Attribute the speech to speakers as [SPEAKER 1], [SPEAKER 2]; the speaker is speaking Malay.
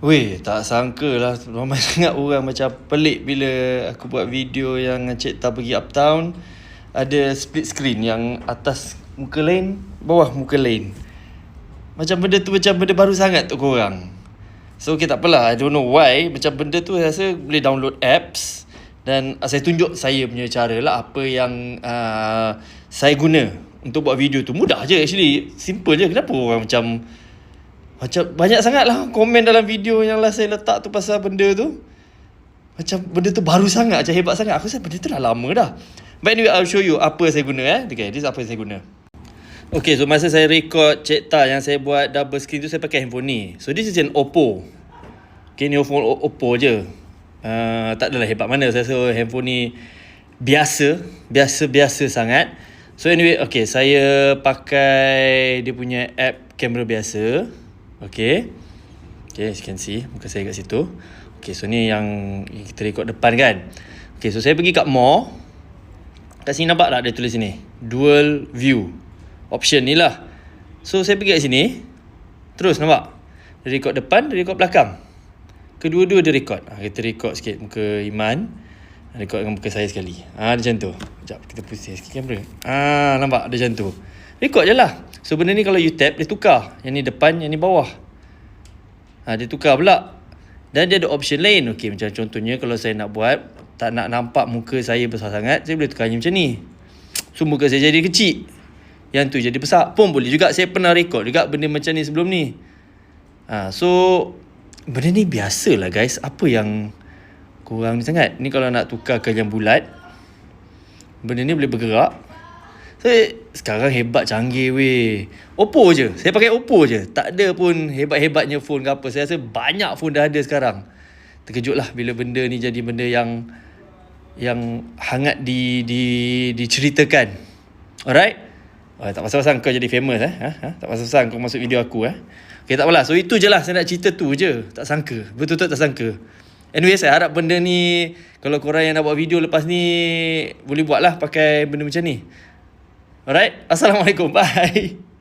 [SPEAKER 1] Weh, tak sangka lah ramai sangat orang macam pelik bila aku buat video yang Cik Ta pergi uptown. Ada split screen yang atas muka lain, bawah muka lain. Macam benda tu macam benda baru sangat tu korang. So okay, tak apalah, I don't know why. Macam benda tu saya rasa boleh download apps. Dan saya tunjuk saya punya cara lah, apa yang saya guna untuk buat video tu. Mudah je actually, simple je. Kenapa orang macam banyak sangat lah komen dalam video yang last saya letak tu pasal benda tu. Macam benda tu baru sangat, macam hebat sangat. Aku rasa benda tu dah lama dah. But anyway, I'll show you apa saya guna. Okay, this is apa yang saya guna. Okay, so masa saya record Cik Ta yang saya buat double screen tu, saya pakai handphone ni. So this is an Oppo. Okay, ni handphone Oppo je. Tak adalah hebat mana. Saya rasa handphone ni biasa sangat. So anyway, okay, saya pakai dia punya app kamera biasa. Okay, as you can see, muka saya kat situ. Okay, so ni yang kita record depan kan. Okay, so saya pergi kat more. Kat sini nampak tak dia tulis sini, dual view option ni lah. So saya pergi kat sini, terus nampak dia record depan, dia record belakang. Kedua-dua dia record. Kita record sikit muka Iman, record dengan muka saya sekali. Dia macam tu. Sekejap, kita pusing sikit kamera. Nampak dia macam tu. Record je lah. So benda ni kalau you tap, dia tukar. Yang ni depan, yang ni bawah. Dia tukar pula. Dan dia ada option lain. Okay, macam contohnya kalau saya nak buat, tak nak nampak muka saya besar sangat, saya boleh tukarnya macam ni. So muka saya jadi kecil, yang tu jadi besar pun boleh juga. Saya pernah record juga benda macam ni sebelum ni. So benda ni biasa lah guys. Apa yang kurang ni sangat. Ni kalau nak tukar ke yang bulat, benda ni boleh bergerak. Sekarang hebat, canggih weh. Oppo je. Saya pakai Oppo je. Tak ada pun hebat-hebatnya phone ke apa. Saya rasa banyak phone dah ada sekarang. Terkejut lah bila benda ni jadi benda yang hangat diceritakan. Alright? Tak pasal-pasal kau jadi famous Tak pasal-pasal kau masuk video aku Okay, tak apalah. So itu je lah, saya nak cerita tu je. Tak sangka. Betul-betul tak sangka. Anyway, saya harap benda ni, kalau korang yang nak buat video lepas ni, boleh buat lah pakai benda macam ni. Alright? Assalamualaikum. Bye.